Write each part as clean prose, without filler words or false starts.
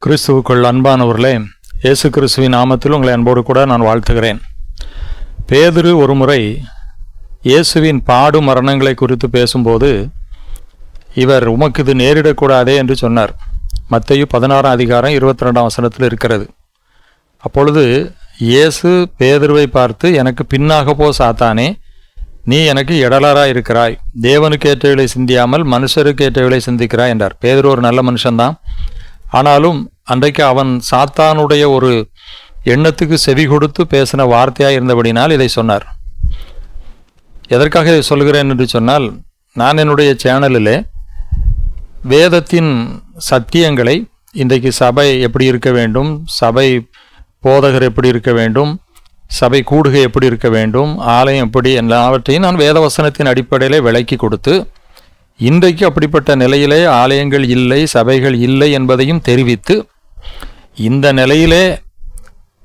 கிறிஸ்துவுக்குள் அன்பானவர்களே, இயேசு கிறிஸ்துவின் நாமத்தில் உங்களை அன்போடு கூட நான் வாழ்த்துகிறேன். பேதுரு ஒரு முறை இயேசுவின் பாடு மரணங்களை குறித்து பேசும்போது, இவர் உமக்கு இது நேரிடக்கூடாதே என்று சொன்னார். மத்தேயு 16 அதிகாரம் 22 இருக்கிறது. அப்பொழுது இயேசு பேதுருவை பார்த்து, எனக்கு பின்னாக போ சாத்தானே, நீ எனக்கு இடலாராய் இருக்கிறாய், தேவனுக்கு ஏற்றவைகளை சிந்தியாமல் மனுஷருக்கு ஏற்றவைகளை சிந்திக்கிறாய் என்றார். பேதுரு ஒரு நல்ல மனுஷன்தான். ஆனாலும் அன்றைக்கு அவன் சாத்தானுடைய ஒரு எண்ணத்துக்கு செவி கொடுத்து பேசின வார்த்தையாக இருந்தபடினால் இதை சொன்னார். எதற்காக இதை சொல்கிறேன் என்று சொன்னால், நான் என்னுடைய சேனலிலே வேதத்தின் சத்தியங்களை, இன்றைக்கு சபை எப்படி இருக்க வேண்டும், சபை போதகர் எப்படி இருக்க வேண்டும், சபை கூடுகை எப்படி இருக்க வேண்டும், ஆலயம் எப்படி, எல்லாவற்றையும் நான் வேதவசனத்தின் அடிப்படையிலே விளக்கி கொடுத்து, இன்றைக்கு அப்படிப்பட்ட நிலையிலே ஆலயங்கள் இல்லை, சபைகள் இல்லை என்பதையும் தெரிவித்து, இந்த நிலையிலே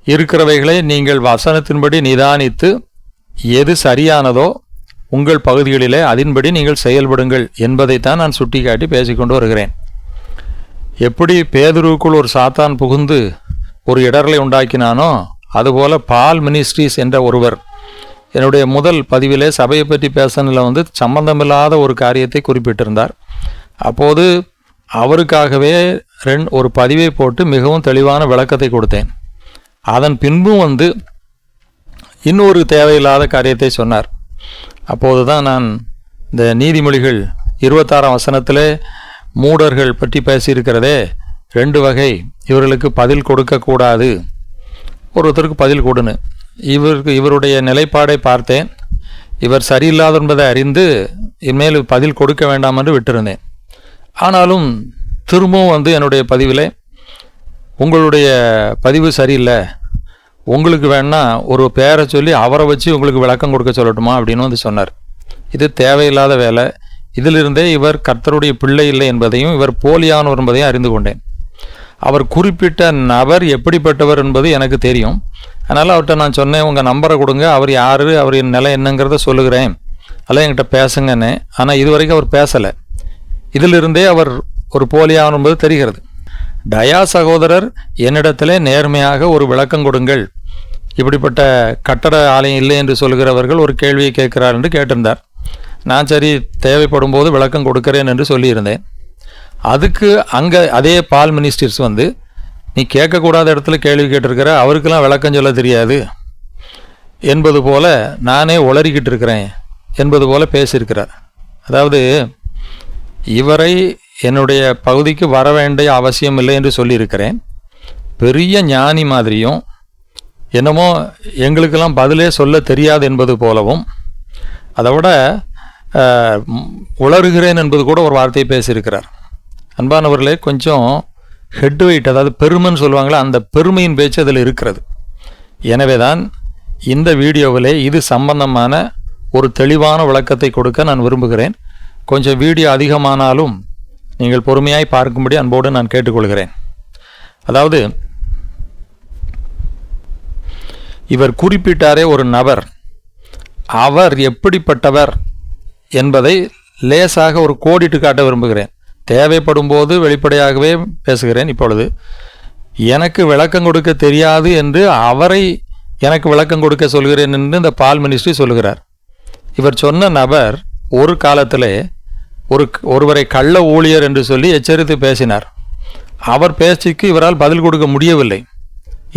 இருக்கிறவைகளை நீங்கள் வசனத்தின்படி நிதானித்து எது சரியானதோ உங்கள் பகுதிகளிலே அதன்படி நீங்கள் செயல்படுங்கள் என்பதைத்தான் நான் சுட்டிக்காட்டி பேசிக்கொண்டு வருகிறேன். எப்படி பேதுருவுக்குள் ஒரு சாத்தான் புகுந்து ஒரு இடரலை உண்டாக்கினானோ, அதுபோல பால் மினிஸ்ட்ரீஸ் என்ற ஒருவர் என்னுடைய முதல் பதிவிலே சபையை பற்றி பேசினில் சம்பந்தமில்லாத ஒரு காரியத்தை குறிப்பிட்டிருந்தார். அப்போது அவருக்காகவே ஒரு பதிவை போட்டு மிகவும் தெளிவான விளக்கத்தை கொடுத்தேன். அதன் பின்பும் இன்னொரு தேவையில்லாத காரியத்தை சொன்னார். அப்போது தான் நான் இந்த நீதிமொழிகள் 26 மூடர்கள் பற்றி பேசியிருக்கிறதே, 2 வகை, இவர்களுக்கு பதில் கொடுக்கக்கூடாது, ஒருத்தருக்கு பதில் கொடுன்னு. இவருடைய நிலைப்பாடை பார்த்தேன். இவர் சரியில்லாத என்பதை அறிந்து இனிமேல் பதில் கொடுக்க வேண்டாம் என்று விட்டிருந்தேன். ஆனாலும் திரும்பவும் என்னுடைய பதிவில், உங்களுடைய பதிவு சரியில்லை, உங்களுக்கு வேணா ஒரு பேரை சொல்லி அவரை வச்சு உங்களுக்கு விளக்கம் கொடுக்க சொல்லட்டுமா அப்படின்னு சொன்னார். இது தேவையில்லாத வேலை. இதிலிருந்தே இவர் கர்த்தருடைய பிள்ளை இல்லை என்பதையும் இவர் போலியானவர் என்பதையும் அறிந்து கொண்டேன். அவர் குறிப்பிட்ட நபர் எப்படிப்பட்டவர் என்பது எனக்கு தெரியும். அதனால் அவர்கிட்ட நான் சொன்னேன், உங்கள் நம்பரை கொடுங்க, அவர் யார், அவர் நிலை என்னங்கிறத சொல்லுகிறேன், அதெல்லாம் என்கிட்ட பேசுங்கன்னு. ஆனால் இதுவரைக்கும் அவர் பேசலை. இதிலிருந்தே அவர் ஒரு போலியானவர் என்பது தெரிகிறது. டயா சகோதரர் என்னிடத்திலே நேர்மையாக ஒரு விளக்கம் கொடுங்கள், இப்படிப்பட்ட கட்டட ஆலயம் இல்லை என்று சொல்கிறவர்கள் ஒரு கேள்வியை கேட்கிறார் என்று கேட்டிருந்தார். நான் சரி, தேவைப்படும் போது விளக்கம் கொடுக்கிறேன் என்று சொல்லியிருந்தேன். அதுக்கு அங்கே அதே பால் மினிஸ்டர்ஸ் நீ கேட்கக்கூடாத இடத்துல கேள்வி கேட்டிருக்கிற, அவருக்கெல்லாம் விளக்கம் சொல்ல தெரியாது என்பது போல நானே உளறிக்கிட்டு இருக்கிறேன் என்பது போல பேசியிருக்கிறார். அதாவது இவரை என்னுடைய பகுதிக்கு வர வேண்டிய அவசியம் இல்லை என்று சொல்லியிருக்கிறேன். பெரிய ஞானி மாதிரியும், என்னமோ எங்களுக்கெல்லாம் பதிலே சொல்ல தெரியாது என்பது போலவும், அதை விட உளறுகிறேன் என்பது கூட ஒரு வார்த்தையை பேசியிருக்கிறார். அன்பானவர்களே, கொஞ்சம் ஹெட் வெயிட், அதாவது பெருமைன்னு சொல்லுவாங்களே, அந்த பெருமையின் பேச்சு அதில் இருக்கிறது. எனவே தான் இந்த வீடியோவிலே இது சம்பந்தமான ஒரு தெளிவான விளக்கத்தை கொடுக்க நான் விரும்புகிறேன். கொஞ்சம் வீடியோ அதிகமானாலும் நீங்கள் பொறுமையாய் பார்க்கும்படி அன்போடு நான் கேட்டுக்கொள்கிறேன். அதாவது இவர் குறிப்பிட்டாரே ஒரு நபர், அவர் எப்படிப்பட்டவர் என்பதை லேசாக ஒரு கோடிட்டு காட்ட விரும்புகிறேன். தேவைப்படும் போது வெளிப்படையாகவே பேசுகிறேன். இப்பொழுது எனக்கு விளக்கம் கொடுக்க தெரியாது என்று அவரை எனக்கு விளக்கம் கொடுக்க சொல்கிறேன் என்று இந்த பால் மினிஸ்ட்ரி சொல்லுகிறார். இவர் சொன்ன நபர் ஒரு காலத்திலே ஒருவரை கள்ள ஊழியர் என்று சொல்லி எச்சரித்து பேசினார். அவர் பேச்சுக்கு இவரால் பதில் கொடுக்க முடியவில்லை.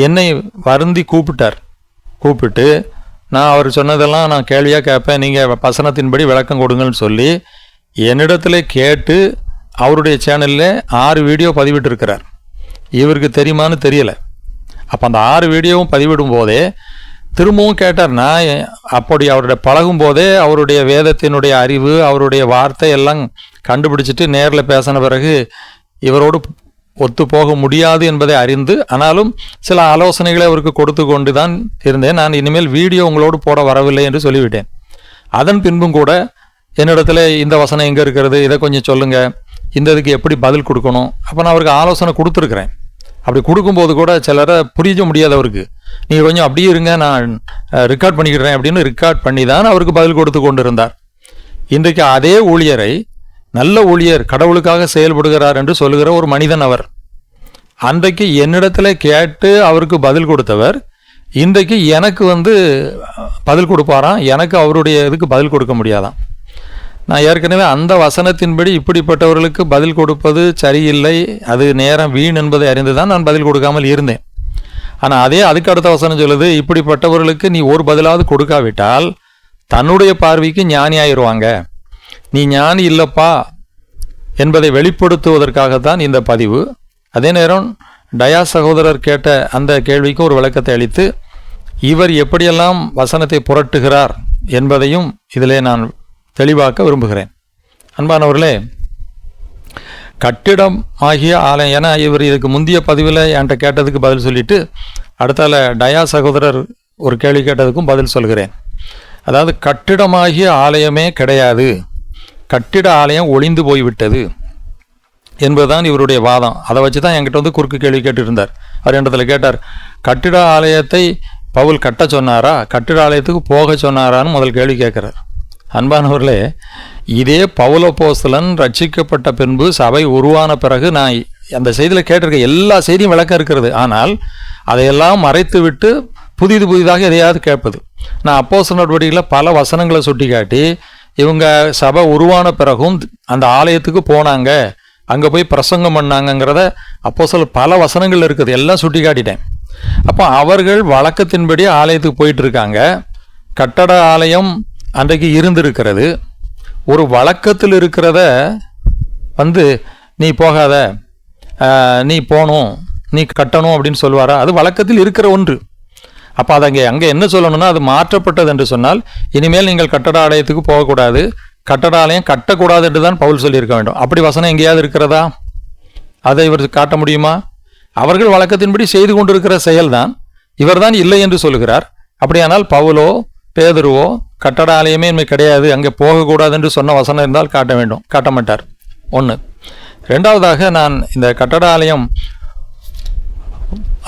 என்னை வருந்தி கூப்பிட்டு நான் அவர் சொன்னதெல்லாம் நான் கேள்வியாக கேட்பேன், நீங்கள் வசனத்தின்படி விளக்கம் கொடுங்கன்னு சொல்லி என்னிடத்துல கேட்டு அவருடைய சேனலில் 6 வீடியோ பதிவிட்டிருக்கிறார். இவருக்கு தெரியுமான்னு தெரியலை. அப்போ அந்த 6 வீடியோவும் பதிவிடும் போதே திரும்பவும் கேட்டார். நான் அப்படி அவருடைய பழகும் போதே அவருடைய வேதத்தினுடைய அறிவு, அவருடைய வார்த்தை எல்லாம் கண்டுபிடிச்சிட்டு நேரில் பேசின பிறகு இவரோடு ஒத்து போக முடியாது என்பதை அறிந்து, ஆனாலும் சில ஆலோசனைகளை அவருக்கு கொடுத்து கொண்டு தான் இருந்தேன். நான் இனிமேல் வீடியோ உங்களோடு போட வரவில்லை என்று சொல்லிவிட்டேன். அதன் பின்பும் கூட என்னிடத்துல இந்த வசனம் எங்கே இருக்கிறது, இதை கொஞ்சம் சொல்லுங்கள், இந்த இதுக்கு எப்படி பதில் கொடுக்கணும், அப்போ நான் அவருக்கு ஆலோசனை கொடுத்துருக்குறேன். அப்படி கொடுக்கும்போது கூட சிலரை புரிய முடியாது அவருக்கு. நீங்கள் கொஞ்சம் அப்படியே இருங்க, நான் ரெக்கார்ட் பண்ணிக்கிறேன் அப்படின்னு ரெக்கார்ட் பண்ணி தான் அவருக்கு பதில் கொடுத்து கொண்டு இருந்தார். இன்றைக்கு அதே ஊழியரை நல்ல ஊழியர், கடவுளுக்காக செயல்படுகிறார் என்று சொல்லுகிற ஒரு மனிதன் அவர். அன்றைக்கு என்னிடத்துல கேட்டு அவருக்கு பதில் கொடுத்தவர் இன்றைக்கு எனக்கு பதில் கொடுப்பாராம், எனக்கு அவருடைய இதுக்கு பதில் கொடுக்க முடியாதான். நான் ஏற்கனவே அந்த வசனத்தின்படி இப்படிப்பட்டவர்களுக்கு பதில் கொடுப்பது சரியில்லை, அது நேரம் வீண் என்பதை அறிந்துதான் நான் பதில் கொடுக்காமல் இருந்தேன். ஆனால் அதுக்கு அடுத்த வசனம் சொல்லுது, இப்படிப்பட்டவர்களுக்கு நீ ஒரு பதிலாவது கொடுக்காவிட்டால் தன்னுடைய பார்வைக்கு ஞானி ஆயிடுவாங்க, நீ ஞானி இல்லப்பா என்பதை வெளிப்படுத்துவதற்காகத்தான் இந்த பதிவு. அதே நேரம் டயா சகோதரர் கேட்ட அந்த கேள்விக்கு ஒரு விளக்கத்தை அளித்து இவர் எப்படியெல்லாம் வசனத்தை புரட்டுகிறார் என்பதையும் இதிலே நான் தெளிவாக்க விரும்புகிறேன். அன்பானவர்களே, கட்டிடம் ஆகிய ஆலயம், ஏன்னா இவர் இதுக்கு முந்தைய பதிவில் என்கிட்ட கேட்டதுக்கு பதில் சொல்லிட்டு அடுத்தால டயா சகோதரர் ஒரு கேள்வி கேட்டதுக்கும் பதில் சொல்கிறேன். அதாவது கட்டிடமாகிய ஆலயமே கிடையாது, கட்டிட ஆலயம் ஒளிந்து போய்விட்டது என்பதுதான் இவருடைய வாதம். அதை வச்சு தான் என்கிட்ட குறுக்கு கேள்வி கேட்டுருந்தார். அவர் இடத்துல கேட்டார், கட்டிட ஆலயத்தை பவுல் கட்ட சொன்னாரா, கட்டிட ஆலயத்துக்கு போக சொன்னாரான்னு முதல் கேள்வி கேட்குறார். அன்பானவர்களே, இதே பவுல் அப்போஸ்தலன் ரட்சிக்கப்பட்ட பின்பு சபை உருவான பிறகு நான் அந்த செய்தியில் கேட்டிருக்க எல்லா செய்தியும் விளக்கம் இருக்கிறது. ஆனால் அதையெல்லாம் மறைத்து விட்டு புதிதாக எதையாவது கேட்பது. நான் அப்போஸ்தலர் நடவடிக்கையில் பல வசனங்களை சுட்டி காட்டி இவங்க சபை உருவான பிறகும் அந்த ஆலயத்துக்கு போனாங்க, அங்கே போய் பிரசங்கம் பண்ணாங்கங்கிறத அப்போஸ்தலர் பல வசனங்கள் இருக்குது, எல்லாம் சுட்டி காட்டிட்டேன். அப்போ அவர்கள் வழக்கத்தின்படி ஆலயத்துக்கு போயிட்டு இருக்காங்க. கட்டட ஆலயம் அன்றைக்கு இருந்திருக்கிறது. ஒரு வழக்கத்தில் இருக்கிறத நீ போகாத, நீ போகணும், நீ கட்டணும் அப்படின்னு சொல்லுவாரா? அது வழக்கத்தில் இருக்கிற ஒன்று. அப்போ அது அங்கே என்ன சொல்லணும்னா, அது மாற்றப்பட்டது என்று சொன்னால் இனிமேல் நீங்கள் கட்டட ஆலயத்துக்கு போகக்கூடாது, கட்டட ஆலயம் கட்டக்கூடாது என்று தான் பவுல் சொல்லியிருக்க வேண்டும். அப்படி வசனம் எங்கேயாவது இருக்கிறதா? அதை இவர் காட்ட முடியுமா? அவர்கள் வழக்கத்தின்படி செய்து கொண்டிருக்கிற செயல்தான், இவர் தான் இல்லை என்று சொல்லுகிறார். அப்படியானால் பவுலோ பேதுருவோ கட்டட ஆலயமே இனிமேல் கிடையாது, அங்கே போகக்கூடாது என்று சொன்ன வசனம் இருந்தால் காட்ட வேண்டும், காட்ட மாட்டார். ஒன்று. ரெண்டாவதாக, நான் இந்த கட்டட ஆலயம்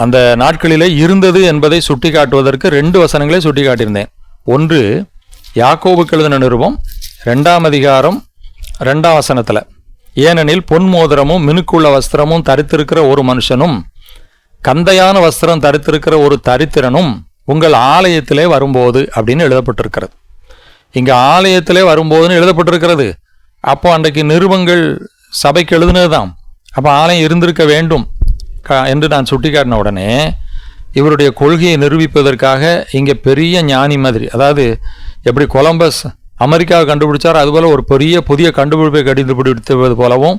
அந்த நாட்களிலே இருந்தது என்பதை சுட்டி காட்டுவதற்கு 2 வசனங்களை சுட்டி காட்டியிருந்தேன். ஒன்று, யாக்கோபுக்கு எழுதின நிருபம் 2ஆம் அதிகாரம் 2ஆம் வசனத்தில், ஏனெனில் பொன் மோதிரமும் மினுக்குள்ள வஸ்திரமும் தரித்திருக்கிற ஒரு மனுஷனும் கந்தையான வஸ்திரம் தரித்திருக்கிற ஒரு தரித்திரனும் உங்கள் ஆலயத்திலே வரும்போது அப்படின்னு எழுதப்பட்டிருக்கிறது. இங்கே ஆலயத்திலே வரும்போதுன்னு எழுதப்பட்டிருக்கிறது. அப்போ அன்றைக்கு நிருபங்கள் சபைக்கு எழுதுனது தான். அப்போ ஆலயம் இருந்திருக்க வேண்டும் என்று நான் சுட்டி காட்டின உடனே இவருடைய கொள்கையை நிரூபிப்பதற்காக இங்கே பெரிய ஞானி மாதிரி, அதாவது எப்படி கொலம்பஸ் அமெரிக்காவை கண்டுபிடிச்சார் அதுபோல் ஒரு புதிய கண்டுபிடிப்பை கண்டுபிடித்தது போலவும்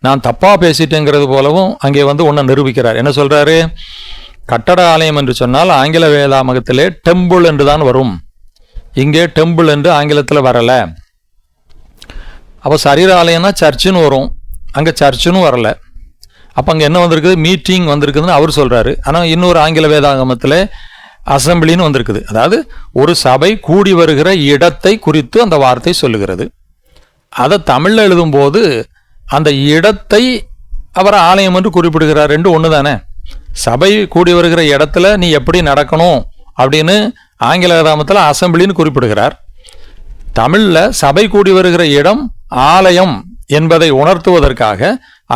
நான் தப்பாக பேசிட்டேங்கிறது போலவும் அங்கே ஒன்றை நிரூபிக்கிறார். என்ன சொல்கிறாரு? கட்டட ஆலயம் என்று சொன்னால் ஆங்கில வேதாமகத்திலே டெம்பிள் என்று தான் வரும், இங்கே டெம்பிள் என்று ஆங்கிலத்தில் வரலை. அப்போ சரீர ஆலயம்னா சர்ச்சுன்னு வரும், அங்கே சர்ச்சுன்னு வரலை. அப்போ அங்கே என்ன வந்திருக்குது? மீட்டிங் வந்திருக்குதுன்னு அவர் சொல்கிறாரு. ஆனால் இன்னொரு ஆங்கில வேதாகமத்தில் அசம்பிளின்னு வந்திருக்குது. அதாவது ஒரு சபை கூடி வருகிற இடத்தை குறித்து அந்த வார்த்தை சொல்லுகிறது. அதை தமிழில் எழுதும்போது அந்த இடத்தை அவர் ஆலயம் என்று குறிப்பிடுகிறார். 2 ஒன்று தானே. சபை கூடி வருகிற இடத்துல நீ எப்படி நடக்கணும் அப்படின்னு ஆங்கில வேதாகமத்தில் அசம்பிளின்னு குறிப்பிடுகிறார். தமிழில் சபை கூடி வருகிற இடம் ஆலயம் என்பதை உணர்த்துவதற்காக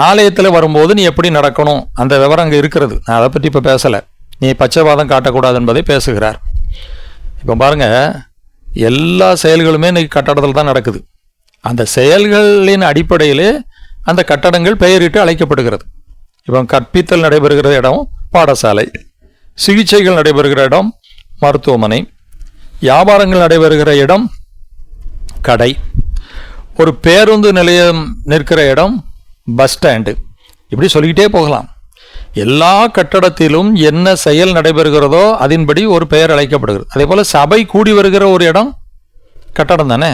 ஆலயத்தில் வரும்போது நீ எப்படி நடக்கணும் அந்த விவரம் அங்கே இருக்கிறது. நான் அதை பற்றி இப்போ பேசலை, நீ பச்சைவாதம் காட்டக்கூடாது என்பதை பேசுகிறார். இப்போ பாருங்க, எல்லா செயல்களுமே இன்னைக்கு கட்டடத்தில் தான் நடக்குது. அந்த செயல்களின் அடிப்படையிலே அந்த கட்டடங்கள் பெயரிட்டு அழைக்கப்படுகிறது. இப்போ கற்பித்தல் நடைபெறுகிற இடம் பாடசாலை, சிகிச்சைகள் நடைபெறுகிற இடம் மருத்துவமனை, வியாபாரங்கள் நடைபெறுகிற இடம் கடை, ஒரு பேருந்து நிலையம் நிற்கிற இடம் பஸ் ஸ்டாண்டு, இப்படி சொல்லிக்கிட்டே போகலாம். எல்லா கட்டடத்திலும் என்ன செயல் நடைபெறுகிறதோ அதன்படி ஒரு பெயர் அழைக்கப்படுகிறது. அதே போல் சபை கூடி வருகிற ஒரு இடம் கட்டடம் தானே.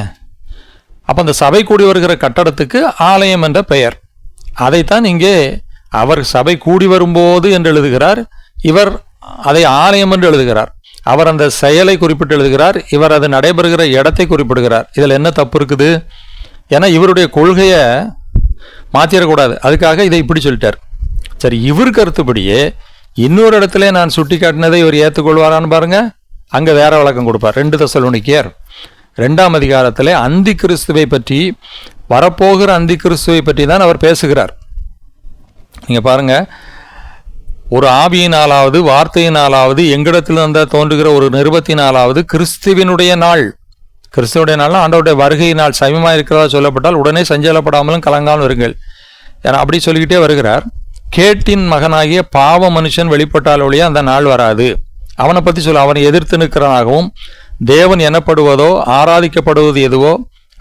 அப்போ அந்த சபை கூடி வருகிற கட்டடத்துக்கு ஆலயம் என்ற பெயர். அதைத்தான் இங்கே அவர் சபை கூடி வரும்போது என்று எழுதுகிறார், இவர் அதை ஆலயம் என்று எழுதுகிறார். அவர் அந்த செயலை குறிப்பிட்டு எழுதுகிறார், இவர் அது நடைபெறுகிற இடத்தை குறிப்பிடுகிறார். இதில் என்ன தப்பு இருக்குது? ஏன்னா இவருடைய கொள்கையை மாற்றிடக்கூடாது, அதுக்காக இதை இப்படி சொல்லிட்டார். சரி, இவர் கருத்துப்படியே இன்னொரு இடத்துல நான் சுட்டி காட்டினதை இவர் ஏற்றுக்கொள்வாரான்னு பாருங்க. அங்கே வேற விளக்கம் கொடுப்பார். 2 தெசலோனிக்கேயர் 2ஆம் அதிகாரத்தில் அந்தி கிறிஸ்துவை பற்றி, வரப்போகிற அந்தி கிறிஸ்துவை பற்றி தான் அவர் பேசுகிறார். நீங்கள் பாருங்க, ஒரு ஆவியினாலாவது வார்த்தையினாலாவது எங்களிடத்தில் வந்த தோன்றுகிற ஒரு நிருபத்தினாலாவது கிறிஸ்துவினுடைய நாள், கிறிஸ்துவனுடைய நாள் ஆண்டவருடைய வருகை நாள் சமயமாக இருக்கிறதா சொல்லப்பட்டால் உடனே சஞ்சலப்படாமலும் கலங்காமலும் இருங்கள். ஏன்னா அப்படி சொல்லிக்கிட்டே வருகிறார். கேட்டின் மகனாகிய பாவ மனுஷன் வெளிப்பட்டால் ஒழிய அந்த நாள் வராது. அவனை பற்றி சொல்ல, அவனை எதிர்த்து நிற்கிறனாகவும் தேவன் எனப்படுவதோ ஆராதிக்கப்படுவது எதுவோ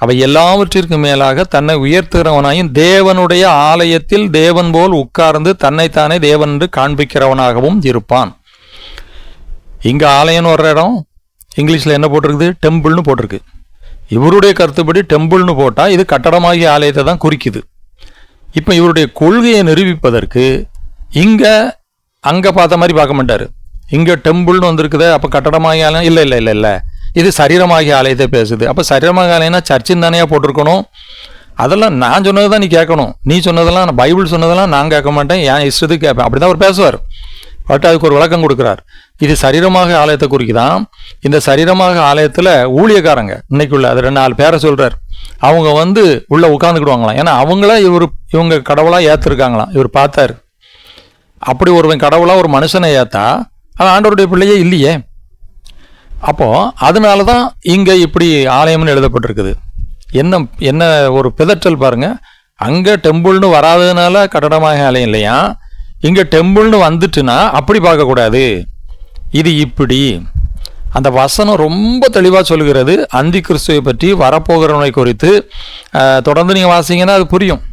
அவை எல்லாவற்றிற்கும் மேலாக தன்னை உயர்த்துகிறவனாயும் தேவனுடைய ஆலயத்தில் தேவன் போல் உட்கார்ந்து தன்னைத்தானே தேவன் என்று காண்பிக்கிறவனாகவும் இருப்பான். இங்க ஆலயம்னு வர்ற இடம் இங்கிலீஷ்ல என்ன போட்டிருக்குது? டெம்பிள்னு போட்டிருக்கு. இவருடைய கருத்துப்படி டெம்பிள்னு போட்டா இது கட்டடமாகிய ஆலயத்தை தான் குறிக்குது. இப்ப இவருடைய கொள்கையை நிரூபிப்பதற்கு இங்க அங்க பார்த்த மாதிரி பார்க்க மாட்டாரு. இங்க டெம்பிள்னு வந்திருக்குது, அப்ப கட்டடமாகிய ஆலயம் இல்ல இல்ல இல்ல இல்ல, இது சரீரமாகிய ஆலயத்தை பேசுது. அப்ப சரீரமாகிய ஆலயம்னா சர்ச்சின் தானே போட்டிருக்கணும். அதெல்லாம் நான் சொன்னதுதான் நீ கேட்கணும், நீ சொன்னதெல்லாம் பைபிள் சொன்னதெல்லாம் நான் கேட்க மாட்டேன், என் இஷ்டத்துக்கு கேட்பேன், அப்படிதான் அவர் பேசுவார். பட் அதுக்கு ஒரு விளக்கம் கொடுக்குறார். இது சரீரமாக ஆலயத்தை குறிக்குதான். இந்த சரீரமாக ஆலயத்துல ஊழியக்காரங்க இன்னைக்குள்ள அது 2-4 பேரை சொல்றார். அவங்க உள்ள உட்காந்துக்கிடுவாங்களாம். ஏன்னா அவங்கள இவங்க கடவுளா ஏத்திருக்காங்களாம். இவர் பார்த்தாரு. அப்படி ஒருவன் கடவுளா ஒரு மனுஷனை ஏத்தா அவன் ஆண்டவருடைய பிள்ளையே இல்லையே. அப்போ அதனாலதான் இங்க இப்படி ஆலயம்னு எழுதப்பட்டிருக்குது. என்ன ஒரு பிதற்றல் பாருங்க. அங்க டெம்பிள்னு வராததுனால கட்டடமாக ஆலயம் இல்லையா, இங்க டெம்பிள்னு வந்துட்டுனா அப்படி பார்க்கக்கூடாது. இது இப்படி அந்த வசனம் ரொம்ப தெளிவாக சொல்கிறது. அந்தி கிறிஸ்துவை பற்றி வரப்போகிறவனை குறித்து தொடர்ந்து நீங்கள் வாசிங்கன்னா அது புரியும்.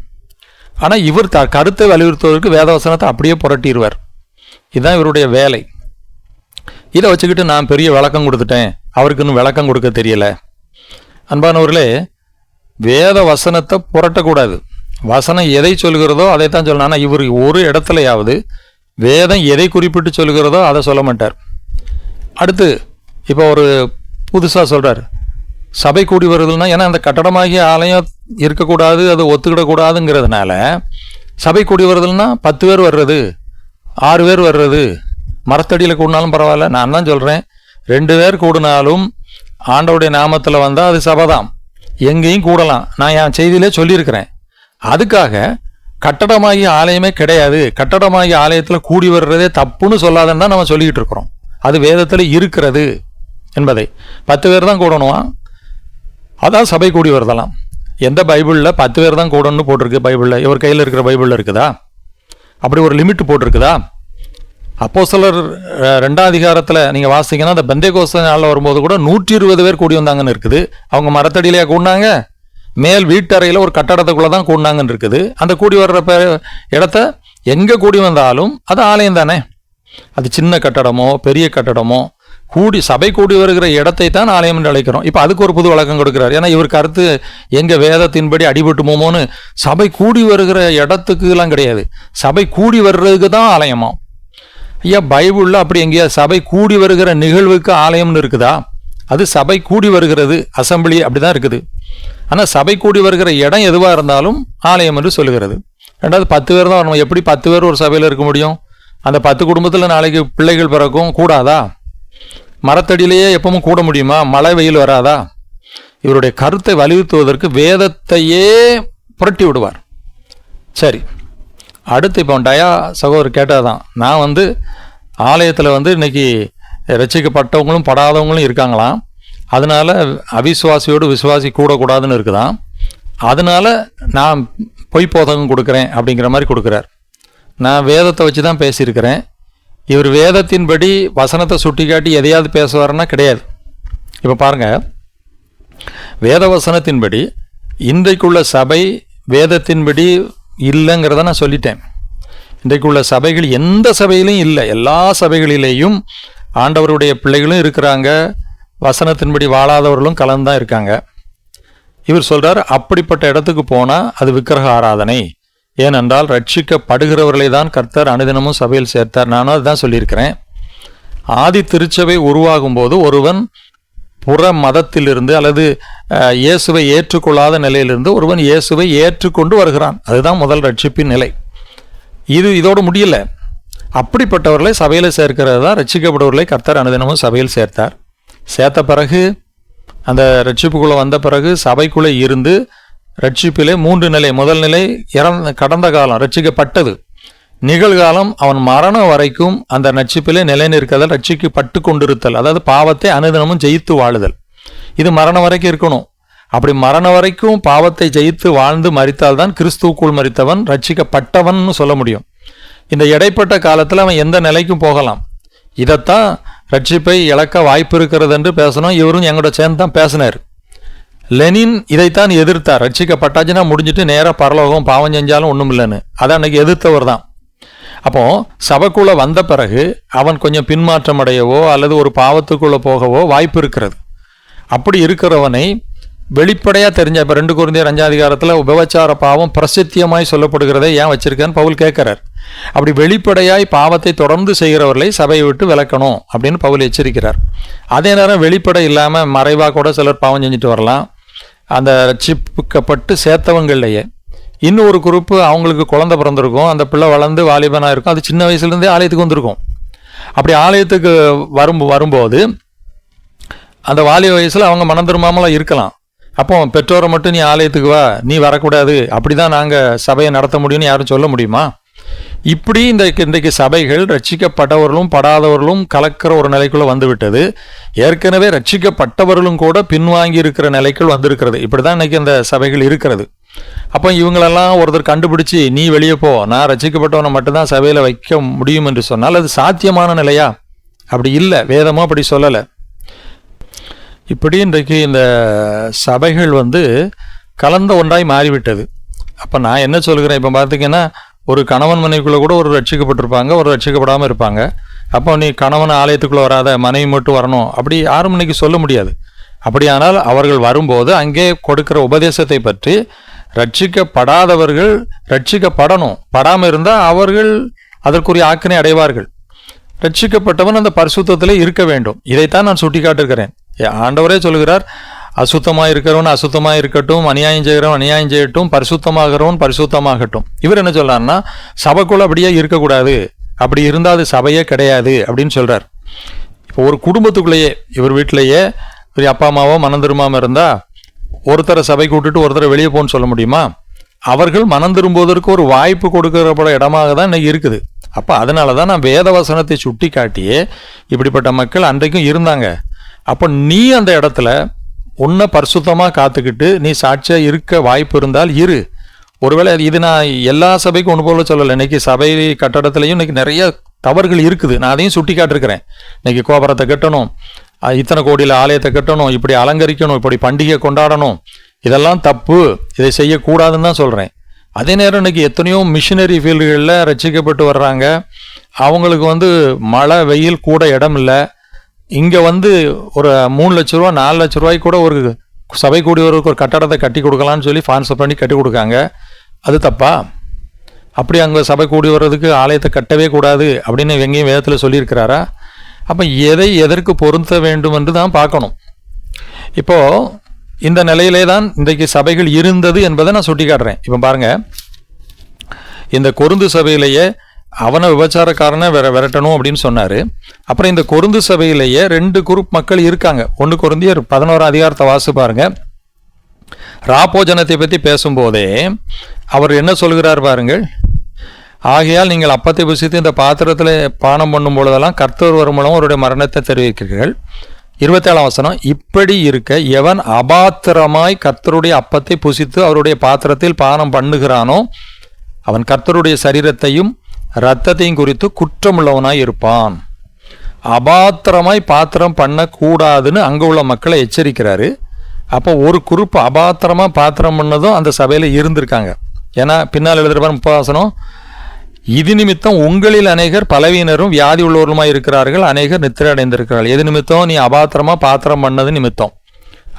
ஆனால் இவர் கருத்தை வலியுறுத்துவதற்கு வேத வசனத்தை அப்படியே புரட்டிடுவார். இதுதான் இவருடைய வேலை. இதை வச்சுக்கிட்டு நான் பெரிய விளக்கம் கொடுத்துட்டேன், அவருக்கு இன்னும் விளக்கம் கொடுக்க தெரியல. அன்பானவர்களே, வேத வசனத்தை புரட்டக்கூடாது. வசனம் எதை சொல்கிறதோ அதை தான் சொல்லணும். ஆனால் இவர் ஒரு இடத்துலையாவது வேதம் எதை குறிப்பிட்டு சொல்கிறதோ அதை சொல்ல மாட்டார். அடுத்து இப்போ ஒரு புதுசாக சொல்கிறார், சபை கூடி வருதுன்னா, ஏன்னா அந்த கட்டடமாகிய ஆலயம் இருக்கக்கூடாது, அது ஒத்துக்கிடக்கூடாதுங்கிறதுனால சபை கூடி வருதுன்னா 10 பேர் வர்றது, 6 பேர் வர்றது, மரத்தடியில் கூடினாலும் பரவாயில்ல. நான் தான் சொல்கிறேன், 2 பேர் கூடினாலும் ஆண்டவருடைய நாமத்தில் வந்தால் அது சபைதான், எங்கேயும் கூடலாம். நான் என் செய்தியிலே சொல்லியிருக்கிறேன். அதுக்காக கட்டடமாகிய ஆலயமே கிடையாது, கட்டடமாகிய ஆலயத்தில் கூடி வர்றதே தப்புன்னு சொல்லாதன்னு தான் நம்ம சொல்லிக்கிட்டு இருக்கிறோம். அது வேதத்தில் இருக்கிறது என்பதை. 10 பேர் தான் கூடணுமா, அதான் சபை கூடி வருதலாம். எந்த பைபிளில் 10 பேர் தான் கூடணும்னு போட்டிருக்கு? பைபிளில் இவர் கையில் இருக்கிற பைபிளில் இருக்குதா? அப்படி ஒரு லிமிட் போட்டிருக்குதா? அப்போஸ்தலர் 2ஆம் அதிகாரத்தில் நீங்கள் வாசிங்கன்னா அந்த பெந்தேகோஸ்தே நாளில் வரும்போது கூட 120 பேர் கூடி வந்தாங்கன்னு இருக்குது. அவங்க மரத்தடியிலேயே கூடினாங்க, மேல் வீட்டறையில் ஒரு கட்டடத்துக்குள்ளே தான் கூடினாங்கன்னு இருக்குது. அந்த கூடி வர்ற இடத்த எங்கே கூடி வந்தாலும் அது ஆலயம் தானே. அது சின்ன கட்டடமோ பெரிய கட்டடமோ சபை கூடி வருகிற இடத்தை தான் ஆலயம் என்று அழைக்கிறோம். இப்போ அதுக்கு ஒரு புது வழக்கம் கொடுக்குறாரு. ஏன்னா இவர் கருத்து எங்கள் வேதத்தின்படி அடிபட்டுமோன்னு சபை கூடி வருகிற இடத்துக்குலாம் கிடையாது, சபை கூடி வர்றதுக்கு தான் ஆலயமா. ஐயா, பைபிளில் அப்படி எங்கேயா சபை கூடி வருகிற நிகழ்வுக்கு ஆலயம்னு இருக்குதா? அது சபை கூடி வருகிறது, அசம்பிளி அப்படிதான் இருக்குது. ஆனால் சபை கூடி வருகிற இடம் எதுவாக இருந்தாலும் ஆலயம் என்று சொல்லுகிறது. ரெண்டாவது 10 பேர் தான் வரணும். எப்படி 10 பேர் ஒரு சபையில் இருக்க முடியும்? அந்த 10 குடும்பத்தில் நாளைக்கு பிள்ளைகள் பிறக்கும், கூடாதா? மரத்தடியிலேயே எப்பவும் கூட முடியுமா? மழை வெயில் வராதா? இவருடைய கருத்தை வலியுறுத்துவதற்கு வேதத்தையே புரட்டி விடுவார். சரி, அடுத்து இப்போ டயா சகோதரர் கேட்டதான். நான் ஆலயத்தில் இன்னைக்கு ரட்சிக்கப்பட்டவங்களும் படாதவங்களும் இருக்காங்களாம். அதனால அவிசுவாசியோடு விசுவாசி கூடக்கூடாதுன்னு இருக்குதான். அதனால நான் பொய் போதகம் கொடுக்குறேன் அப்படிங்கிற மாதிரி கொடுக்குறார். நான் வேதத்தை வச்சு தான் பேசியிருக்கிறேன். இவர் வேதத்தின்படி வசனத்தை சுட்டி காட்டி எதையாவது பேசுவாருன்னா கிடையாது. இப்போ பாருங்க, வேத வசனத்தின்படி இன்றைக்குள்ள சபை வேதத்தின்படி இல்லைங்கிறத நான் சொல்லிட்டேன். இன்றைக்குள்ள சபைகள் எந்த சபையிலும் இல்லை, எல்லா சபைகளிலேயும் ஆண்டவருடைய பிள்ளைகளும் இருக்கிறாங்க, வசனத்தின்படி வாழாதவர்களும் கலந்துதான் இருக்காங்க. இவர் சொல்றார், அப்படிப்பட்ட இடத்துக்கு போனால் அது விக்கிரக ஆராதனை. ஏனென்றால் ரட்சிக்கப்படுகிறவர்களை தான் கர்த்தர் அனுதினமும் சபையில் சேர்த்தார். நானும் அதுதான் சொல்லியிருக்கிறேன். ஆதி திருச்சபை உருவாகும் போது ஒருவன் புற மதத்திலிருந்து அல்லது இயேசுவை ஏற்றுக்கொள்ளாத நிலையிலிருந்து ஒருவன் இயேசுவை ஏற்றுக்கொண்டு வருகிறான். அதுதான் முதல் ரட்சிப்பின் நிலை. இதோடு முடியல. அப்படிப்பட்டவர்களை சபையில் சேர்க்கிறது தான் ரட்சிக்கப்படுவர்களை கர்த்தர் அனுதினமும் சபையில் சேர்த்தார். சேர்த்த பிறகு அந்த ரட்சிப்புக்குள்ளே வந்த பிறகு சபைக்குள்ளே இருந்து ரட்சிப்பிலே 3 நிலை. முதல் நிலை கடந்த காலம் ரட்சிக்கப்பட்டது, நிகழ்காலம் அவன் மரணம் வரைக்கும் அந்த ரட்சிப்பிலே நிலை நிற்கதல், ரட்சிக்கப்பட்டு கொண்டிருத்தல், அதாவது பாவத்தை அனுதினமும் ஜெயித்து வாழுதல். இது மரணம் வரைக்கும் இருக்கணும். அப்படி மரணம் வரைக்கும் பாவத்தை ஜெயித்து வாழ்ந்து மரித்தால்தான் கிறிஸ்துவுக்குள் மரித்தவன் ரட்சிக்கப்பட்டவன் சொல்ல முடியும். இந்த இடைப்பட்ட காலத்தில் அவன் எந்த நிலைக்கும் போகலாம். இதைத்தான் ரட்சிப்பை இழக்க வாய்ப்பு இருக்கிறது என்று பேசணும். இவரும் எங்களோட சேர்ந்து தான் பேசினார். லெனின் இதைத்தான் எதிர்த்தார். ரட்சிக்கப்பட்டாச்சுன்னா முடிஞ்சிட்டு நேராக பரலோகம், பாவம் செஞ்சாலும் ஒன்றும் இல்லைன்னு. அதை அன்னைக்கு எதிர்த்தவர் தான். அப்போ சபைக்குள்ளே வந்த பிறகு அவன் கொஞ்சம் பின்மாற்றம் அடையவோ அல்லது ஒரு பாவத்துக்குள்ளே போகவோ வாய்ப்பு இருக்கிறது. அப்படி இருக்கிறவனை வெளிப்படையாக தெரிஞ்ச, இப்போ 2 கொரிந்தியர் 5ஆம் அதிகாரத்தில் உபச்சார பாவம் பிரசித்தியமாய் சொல்லப்படுகிறதை ஏன் வச்சிருக்கேன்னு பவுல் கேட்கிறார். அப்படி வெளிப்படையாய் பாவத்தை தொடர்ந்து செய்கிறவர்களை சபையை விட்டு விலக்கணும் அப்படின்னு பவுல் எச்சரிக்கிறார். அதே நேரம் வெளிப்படை இல்லாமல் மறைவாக கூட சிலர் பாவம் செஞ்சுட்டு வரலாம். அந்த ரட்சிக்கப்பட்டு சேர்த்தவங்களையே இன்னொரு குரூப்பு, அவங்களுக்கு குழந்தை பிறந்திருக்கும், அந்த பிள்ளை வளர்ந்து வாலிபனாக இருக்கும், அது சின்ன வயசுலேருந்தே ஆலயத்துக்கு வந்திருக்கும். அப்படி ஆலயத்துக்கு வரும்போது அந்த வாலிப வயசில் அவங்க மனம் திரும்பாமலாம் இருக்கலாம். அப்போ பெற்றோரை மட்டும் நீ ஆலயத்துக்கு வா, நீ வரக்கூடாது, அப்படி தான் நாங்கள் சபையை நடத்த முடியும்னு யாரும் சொல்ல முடியுமா? இப்படி இன்றைக்கு சபைகள் ரட்சிக்கப்பட்டவர்களும் படாதவர்களும் கலக்கிற ஒரு நிலைக்குள்ளே வந்துவிட்டது. ஏற்கனவே ரட்சிக்கப்பட்டவர்களும் கூட பின்வாங்கி இருக்கிற நிலைக்குள் வந்திருக்கிறது. இப்படி தான் இன்றைக்கி அந்த சபைகள் இருக்கிறது. அப்போ இவங்களெல்லாம் ஒருத்தர் கண்டுபிடிச்சி நீ வெளியே போ, நான் ரட்சிக்கப்பட்டவனை மட்டும்தான் சபையில் வைக்க முடியும் என்று சொன்னால் அது சாத்தியமான நிலையா? அப்படி இல்லை, வேதமும் அப்படி சொல்லலை. இப்படி இன்றைக்கு இந்த சபைகள் கலந்த ஒன்றாய் மாறிவிட்டது. அப்போ நான் என்ன சொல்கிறேன், இப்போ பார்த்தீங்கன்னா ஒரு கணவன் மனைவிக்குள்ளே கூட ஒரு ரட்சிக்கப்பட்டிருப்பாங்க, ஒரு ரட்சிக்கப்படாமல் இருப்பாங்க. அப்போ நீ கணவன் ஆலயத்துக்குள்ளே வராத, மனைவி மட்டும் வரணும், அப்படி யாரும் இன்னைக்கு சொல்ல முடியாது. அப்படியானால் அவர்கள் வரும்போது அங்கே கொடுக்கிற உபதேசத்தை பற்றி ரட்சிக்கப்படாதவர்கள் ரட்சிக்கப்படணும். படாமல் இருந்தால் அவர்கள் அதற்குரிய ஆக்கினை அடைவார்கள். ரட்சிக்கப்பட்டவன் அந்த பரிசுத்தத்திலே இருக்க வேண்டும். இதைத்தான் நான் சுட்டி காட்டுகிறேன். ஆண்டவரே சொல்கிறார், அசுத்தமாக இருக்கிறவன் அசுத்தமாக இருக்கட்டும், அநியாயம் செய்கிறவன் அநியாயம் செய்யட்டும், பரிசுத்தமாகிறவன் பரிசுத்தமாகட்டும். இவர் என்ன சொல்றாருன்னா, சபைக்குள்ள அப்படியே இருக்கக்கூடாது, அப்படி இருந்தால் அது சபையே கிடையாது அப்படின்னு சொல்றார். இப்போ ஒரு குடும்பத்துக்குள்ளேயே, இவர் வீட்டிலேயே ஒரு அப்பா அம்மாவோ மனம் திரும்பாமல் இருந்தால் ஒருத்தரை சபைக்கு விட்டுட்டு ஒருத்தரை வெளியே போன்னு சொல்ல முடியுமா? அவர்கள் மனம் திரும்புவதற்கு ஒரு வாய்ப்பு கொடுக்கிறப்பட இடமாக தான் இன்னைக்கு இருக்குது. அப்போ அதனால தான் நான் வேத வசனத்தை சுட்டி காட்டியே இப்படிப்பட்ட மக்கள் அன்றைக்கும் இருந்தாங்க. அப்போ நீ அந்த இடத்துல உன்னை பரிசுத்தமாக காத்துக்கிட்டு நீ சாட்சியாக இருக்க வாய்ப்பு இருந்தால் இரு. ஒருவேளை இது நான் எல்லா சபைக்கும் ஒன்று போல சொல்லலை. இன்னைக்கு சபை கட்டடத்துலையும் இன்னைக்கு நிறைய தவறுகள் இருக்குது. நான் அதையும் சுட்டி காட்டிருக்கிறேன். இன்னைக்கு கோபுரத்தை கட்டணும், இத்தனை கோடியில் ஆலயத்தை கட்டணும், இப்படி அலங்கரிக்கணும், இப்படி பண்டிகை கொண்டாடணும், இதெல்லாம் தப்பு, இதை செய்யக்கூடாதுன்னு தான் சொல்கிறேன். அதே நேரம் இன்றைக்கி எத்தனையோ மிஷினரி ஃபீல்டுகளில் ரட்சிக்கப்பட்டு வர்றாங்க. அவங்களுக்கு மழை வெயில் கூட இடம் இல்லை. இங்கே ஒரு 3 லட்ச ரூபா 4 லட்ச ரூபாய்க்கு கூட ஒரு சபை கூடியவருக்கு ஒரு கட்டடத்தை கட்டி கொடுக்கலான்னு சொல்லி ஸ்பான்சர் பண்ணி கட்டி கொடுக்காங்க. அது தப்பா? அப்படி அங்கே சபை கூடி வர்றதுக்கு ஆலயத்தை கட்டவே கூடாது அப்படின்னு எங்கேயும் வேதத்தில் சொல்லியிருக்கிறாரா? அப்போ எதை எதற்கு பொருத்த வேண்டும் என்று தான் பார்க்கணும். இப்போது இந்த நிலையிலே தான் இன்றைக்கு சபைகள் இருந்தது என்பதை நான் சுட்டி காட்டுறேன். இப்போ பாருங்கள், இந்த கொருந்து சபையிலேயே அவனை விபச்சாரக்காரனை விரட்டணும் அப்படின்னு சொன்னார். அப்புறம் இந்த கொருந்து சபையிலேயே 2 குரூப் மக்கள் இருக்காங்க. 1 கொரிந்தியர் 11ஆம் அதிகாரத்தை வாசி பாருங்க. ராப்போஜனத்தை பற்றி பேசும்போதே அவர் என்ன சொல்கிறார் பாருங்கள். ஆகையால் நீங்கள் அப்பத்தை புசித்து இந்த பாத்திரத்தில் பானம் பண்ணும் பொழுதெல்லாம் கர்த்தர் வரும் மூலம் அவருடைய மரணத்தை தெரிவிக்கிறீர்கள். 27ஆம் வசனம், இப்படி இருக்க எவன் அபாத்திரமாய் கர்த்தருடைய அப்பத்தை புசித்து அவருடைய பாத்திரத்தில் பானம் பண்ணுகிறானோ அவன் கர்த்தருடைய சரீரத்தையும் இரத்தத்தையும் குறித்து குற்றமுள்ளவனாய் இருப்பான். அபாத்திரமாய் பாத்திரம் பண்ணக்கூடாதுன்னு அங்கே உள்ள மக்களை எச்சரிக்கிறாரு. அப்போ ஒரு குரூப் அபாத்திரமாக பாத்திரம் பண்ணதும் அந்த சபையில் இருந்திருக்காங்க. ஏன்னா பின்னால் எழுதுகிறப்பார் 30 வசனம், இது நிமித்தம் உங்களில் அநேகர் பலவீனரும் வியாதி உள்ளவர்களுமாய் இருக்கிறார்கள், அநேகர் நித்திரை அடைந்திருக்கிறார்கள். எது நிமித்தம்? நீ அபாத்திரமாக பாத்திரம் பண்ணது நிமித்தம்.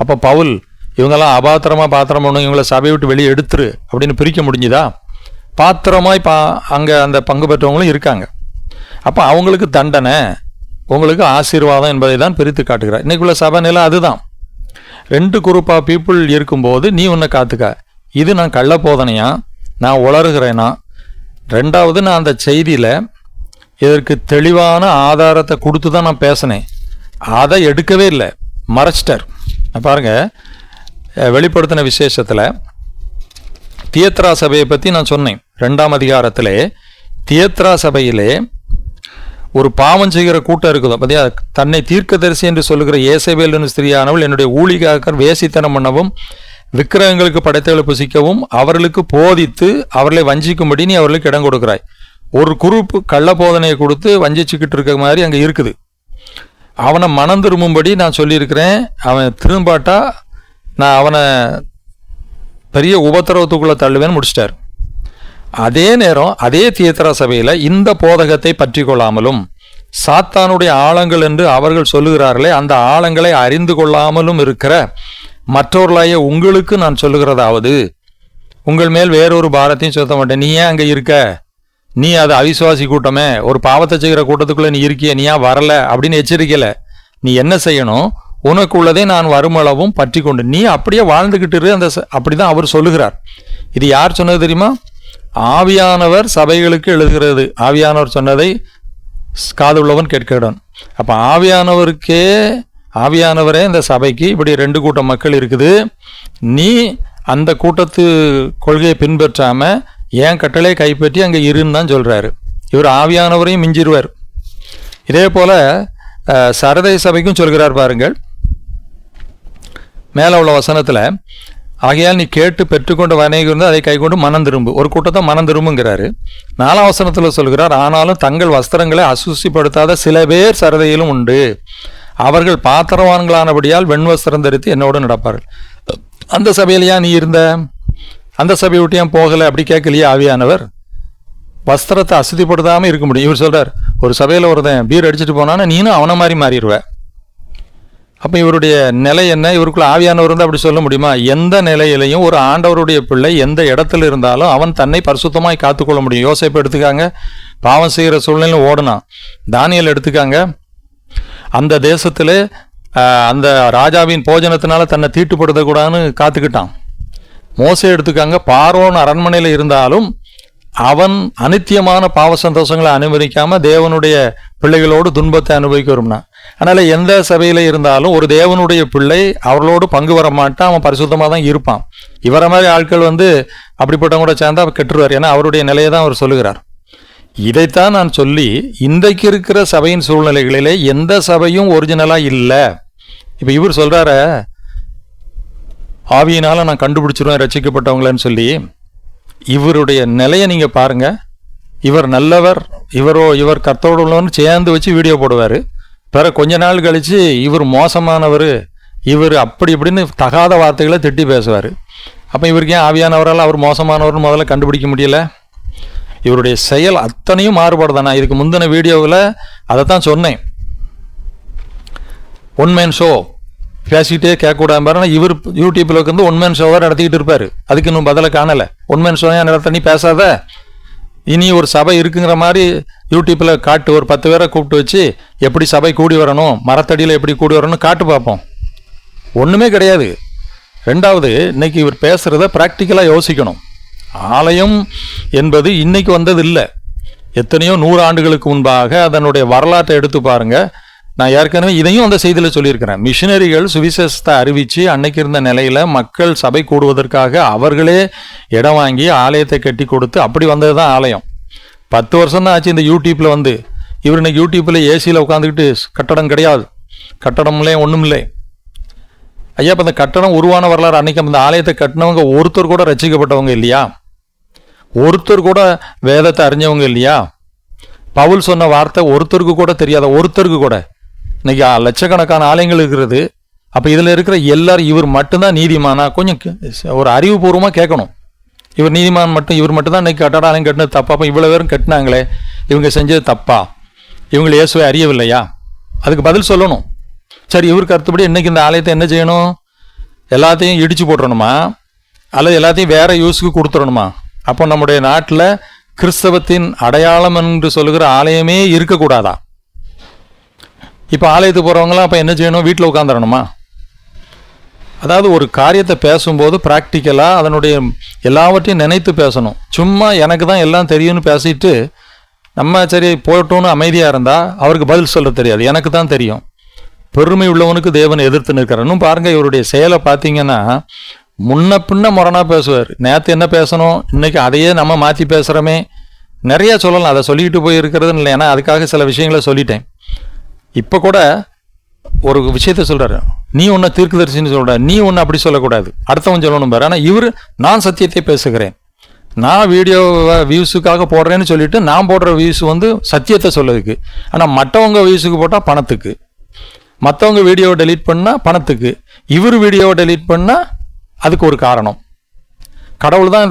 அப்போ பவுல் இவங்கெல்லாம் அபாத்திரமாக பாத்திரம் பண்ணும், இவங்களை சபையை விட்டு வெளியே எடுத்துரு அப்படின்னு பிரிக்க முடிஞ்சுதா? பாத்திரமாய் அங்கே அந்த பங்கு பெற்றவங்களும் இருக்காங்க. அப்போ அவங்களுக்கு தண்டனை, உங்களுக்கு ஆசீர்வாதம் என்பதை தான் பிரித்து காட்டுகிறார். இன்றைக்குள்ள சபை நிலை அதுதான். 2 குரூப்பாக பீப்புள் இருக்கும்போது நீ உன்னை காத்துக்க. இது நான் கள்ள போதனையா, நான் உளறுகிறேனா? 2வது, நான் அந்த செய்தியில் இதற்கு தெளிவான ஆதாரத்தை கொடுத்து தான் நான் பேசினேன். அதை எடுக்கவே இல்லை, மறைச்சிட்டார். பாருங்கள், வெளிப்படுத்தின விசேஷத்தில் தியத்ரா சபையை பற்றி நான் சொன்னேன். 2ஆம் அதிகாரத்தில் தியத்ரா சபையிலே ஒரு பாவம் செய்கிற கூட்டம் இருக்குதோ பார்த்தியா, தன்னை தீர்க்கதரிசி என்று சொல்லுகிற ஏசபேல் என்னும் ஸ்திரீயானவள் என்னுடைய ஊழிகாக்கர் வேசித்தனம் பண்ணவும் விக்கிரகங்களுக்கு படைத்தலை புசிக்கவும் அவர்களுக்கு போதித்து அவர்களை வஞ்சிக்கும்படி நீ அவர்களுக்கு இடம் கொடுக்குறாய். ஒரு குரூப்பு கள்ள போதனையை கொடுத்து வஞ்சிச்சுக்கிட்டு இருக்க மாதிரி அங்கே இருக்குது. அவனை மனம் திரும்பும்படி நான் சொல்லியிருக்கிறேன். அவன் திரும்பாட்டா நான் அவனை பெரிய உபத்திரவத்துக்குள்ளே தள்ளுவேன்னு முடிச்சிட்டார். அதே நேரம் அதே தியத்ரா சபையில் இந்த போதகத்தை பற்றி கொள்ளாமலும் சாத்தானுடைய ஆழங்கள் என்று அவர்கள் சொல்லுகிறார்களே அந்த ஆழங்களை அறிந்து கொள்ளாமலும் இருக்கிற மற்றவர்களாய உங்களுக்கு நான் சொல்லுகிறதாவது, உங்கள் மேல் வேறொரு பாரத்தையும் சொல்ல மாட்டேன். நீ ஏன் அங்கே இருக்க? நீ அது அவிசுவாசி கூட்டமே, ஒரு பாவத்தை செய்கிற கூட்டத்துக்குள்ளே நீ இருக்கிய, நீ ஏன் வரல அப்படின்னு எச்சரிக்கலை. நீ என்ன செய்யணும்? உனக்கு உள்ளதை நான் வருமளவும் பற்றி கொண்டு நீ அப்படியே வாழ்ந்துக்கிட்டு இரு. அப்படிதான் அவர் சொல்லுகிறார். இது யார் சொன்னது தெரியுமா? ஆவியானவர் சபைகளுக்கு எழுதுகிறது. ஆவியானவர் சொன்னதை காது உள்ளவன் கேட்கிறவன். அப்போ ஆவியானவரே இந்த சபைக்கு இப்படி 2 கூட்டம் மக்கள் இருக்குது, நீ அந்த கூட்டத்து கொள்கையை பின்பற்றாம ஏன் கட்டளையை கைப்பற்றி அங்கே இருன்னு தான் சொல்றாரு. இவர் ஆவியானவரையும் மிஞ்சிருவார். இதே போல சரதை சபைக்கும் சொல்கிறார் பாருங்கள். மேலே உள்ள வசனத்தில், ஆகையால் நீ கேட்டு பெற்றுக்கொண்டு வணங்கி அதை கை கொண்டு மனம் திரும்பு. ஒரு கூட்டத்தை மனம் திரும்புங்கிறாரு. 4ஆம் வசனத்தில் சொல்கிறார், ஆனாலும் தங்கள் வஸ்திரங்களை அசுசிப்படுத்தாத சில பேர் சரதையிலும் உண்டு, அவர்கள் பாத்திரவான்களானபடியால் வெண்வஸ்திரம் தரித்து என்னோடு நடப்பார்கள். அந்த சபையிலையா நீ இருந்த? அந்த சபையை விட்டு ஏன் போகலை? அப்படி கேட்கலையே ஆவியானவர். வஸ்திரத்தை அசுதிப்படுத்தாமல் இருக்க முடியும். இவர் சொல்கிறார், ஒரு சபையில் ஒருத்தன் பீர் அடிச்சுட்டு போனான்னா நீனும் அவனை மாதிரி மாறிடுவேன். அப்போ இவருடைய நிலை என்ன? இவருக்குள்ள ஆவியானவர் வந்து அப்படி சொல்ல முடியுமா? எந்த நிலையிலையும் ஒரு ஆண்டவருடைய பிள்ளை எந்த இடத்துல இருந்தாலும் அவன் தன்னை பரிசுத்தமாய் காத்துக்கொள்ள முடியும். யோசேப்பு எடுத்துக்காங்க, பாவம் செய்கிற சூழ்நிலையில் ஓடுனான். தானியேல் எடுத்துக்காங்க, அந்த தேசத்தில் அந்த ராஜாவின் போஜனத்தினால தன்னை தீட்டுப்படுத்தக்கூடாதுன்னு காத்துக்கிட்டான். மோசே எடுத்துக்காங்க, பார்வோன் அரண்மனையில் இருந்தாலும் அவன் அனித்தியமான பாவ சந்தோஷங்களை அனுமதிக்காம தேவனுடைய பிள்ளைகளோடு துன்பத்தை அனுபவிக்க வரும்னா. அதனால எந்த சபையில இருந்தாலும் ஒரு தேவனுடைய பிள்ளை அவர்களோடு பங்கு வர மாட்டான், அவன் பரிசுத்தமாக தான் இருப்பான். இவரை மாதிரி ஆட்கள் வந்து அப்படிப்பட்டவங்க கூட சேர்ந்தா கெட்டுருவார். ஏன்னா அவருடைய நிலையை தான் அவர் சொல்லுகிறார். இதைத்தான் நான் சொல்லி, இன்றைக்கு இருக்கிற சபையின் சூழ்நிலைகளிலே எந்த சபையும் ஒரிஜினலா இல்லை. இப்ப இவர் சொல்றார, ஆவியினால நான் கண்டுபிடிச்சிருவேன் ரட்சிக்கப்பட்டவங்களன்னு சொல்லி. இவருடைய நிலையை நீங்க பாருங்க. இவர் நல்லவர், இவர் கர்த்தரோடு உள்ளவன்னு சேர்ந்து வச்சு வீடியோ போடுவார். பிற கொஞ்ச நாள் கழிச்சு இவர் மோசமானவர், இவர் அப்படி இப்படின்னு தகாத வார்த்தைகளை திட்டி பேசுவார். அப்போ இவருக்கு ஏன் ஆவியானவரால் அவர் மோசமானவர்னு முதல்ல கண்டுபிடிக்க முடியல? இவருடைய செயல் அத்தனையும் மாறுபாடுதான். நான் இதுக்கு முந்தின வீடியோவில் அதைத்தான் சொன்னேன். ஒன்மேன் ஷோ பேசிக்கிட்டே கேட்கக்கூடாது பாருன்னா, இவர் யூடியூப்பில் வந்து ஒன்மேன் ஷோவாக நடத்திக்கிட்டு இருப்பார். அதுக்கு இன்னும் பதிலை காணலை. ஒன்மேன் ஷோ ஏன் நடத்த? நீ பேசாத, இனி ஒரு சபை இருக்குங்கிற மாதிரி யூடியூப்பில் காட்டு. ஒரு 10 பேரை கூப்பிட்டு வச்சு எப்படி சபை கூடி வரணும், மரத்தடியில் எப்படி கூடி வரணும்னு காட்டு பார்ப்போம். ஒன்றுமே கிடையாது. 2வது, இன்னைக்கு இவர் பேசுகிறத ப்ராக்டிக்கலாக யோசிக்கணும். ஆலயம் என்பது இன்னைக்கு வந்தது இல்லை. எத்தனையோ 100 ஆண்டுகளுக்கு முன்பாக அதனுடைய வரலாற்றை எடுத்து பாருங்க. நான் ஏற்கனவே இதையும் அந்த செய்தியில் சொல்லியிருக்கிறேன். மிஷினரிகள் சுவிசேஷத்தை அறிவித்து அன்னைக்கு இருந்த நிலையில் மக்கள் சபை கூடுவதற்காக அவர்களே இடம் வாங்கி ஆலயத்தை கட்டி கொடுத்து அப்படி வந்தது தான் ஆலயம். 10 வருஷம் தான் ஆச்சு இந்த யூடியூப்பில் வந்து. இவர் இன்னைக்கு யூடியூப்பில் ஏசியில் உட்காந்துக்கிட்டு கட்டடம் கிடையாது, கட்டடம்லே ஒன்றும் இல்லை. ஐயா, இப்போ அந்த கட்டடம் உருவான வரலாறு, அன்னைக்கு அந்த ஆலயத்தை கட்டினவங்க ஒருத்தர் கூட ரட்சிக்கப்பட்டவங்க இல்லையா? ஒருத்தர் கூட வேதத்தை அறிஞ்சவங்க இல்லையா? பவுல் சொன்ன வார்த்தை ஒருத்தருக்கு கூட தெரியாத, ஒருத்தருக்கு கூட. இன்னைக்கு லட்சக்கணக்கான ஆலயங்கள் இருக்கிறது. அப்போ இதில் இருக்கிற எல்லாரும் இவர் மட்டும்தான் நீதிமானா? கொஞ்சம் ஒரு அறிவுபூர்வமாக கேட்கணும். இவர் நீதிமான் மட்டும், இவர் மட்டும் தான் இன்னைக்கு கட்டட ஆலயம் கட்டினது தப்பா? அப்போ இவ்வளோ பேரும் கட்டினாங்களே, இவங்க செஞ்சது தப்பா? இவங்க இயேசுவை அறியவில்லையா? அதுக்கு பதில் சொல்லணும். சரி, இவருக்கு அடுத்தபடி இன்னைக்கு இந்த ஆலயத்தை என்ன செய்யணும்? எல்லாத்தையும் இடிச்சு போட்டுறணுமா, அல்லது எல்லாத்தையும் வேற யூஸுக்கு கொடுத்துடணுமா? அப்போ நம்முடைய நாட்டில் கிறிஸ்தவத்தின் அடையாளம் என்று சொல்லுகிற ஆலயமே இருக்கக்கூடாதா? இப்போ ஆலயத்துக்கு போகிறவங்களாம் அப்போ என்ன செய்யணும்? வீட்டில் உட்காந்துடணுமா? அதாவது ஒரு காரியத்தை பேசும்போது ப்ராக்டிக்கலாக அதனுடைய எல்லாவற்றையும் நினைத்து பேசணும். சும்மா எனக்கு தான் எல்லாம் தெரியும்னு பேசிட்டு நம்ம சரி போட்டோன்னு அமைதியாக இருந்தால் அவருக்கு பதில் சொல்ல தெரியாது. எனக்கு தான் தெரியும். பெருமை உள்ளவனுக்கு தேவன் எதிர்த்து நிற்கிறார். இன்னும் பாருங்கள், இவருடைய செயலை பார்த்தீங்கன்னா முன்ன பின்ன முரணாக பேசுவார். நேற்று என்ன பேசணும், இன்னைக்கு அதையே நம்ம மாற்றி பேசுகிறோமே. நிறைய சொல்லலாம், அதை சொல்லிக்கிட்டு போயிருக்கிறதுன்னு இல்லை, ஏன்னா அதுக்காக சில விஷயங்களை சொல்லிட்டேன். இப்போ கூட ஒரு விஷயத்த சொல்கிறாரு, நீ ஒன்று தீர்க்கதரிசின்னு சொல்கிற, நீ ஒன்று அப்படி சொல்லக்கூடாது, அடுத்தவன் சொல்லணும் பாரு. ஆனால் இவர் நான் சத்தியத்தை பேசுகிறேன், நான் வீடியோவை வியூஸுக்காக போடுறேன்னு சொல்லிட்டு நான் போடுற வியூஸ் வந்து சத்தியத்தை சொல்லதுக்கு. ஆனால் மற்றவங்க வியூஸுக்கு போட்டால் பணத்துக்கு, மற்றவங்க வீடியோவை டெலீட் பண்ணால் பணத்துக்கு, இவர் வீடியோவை டெலீட் பண்ணால் அதுக்கு ஒரு காரணம். கடவுள் தான்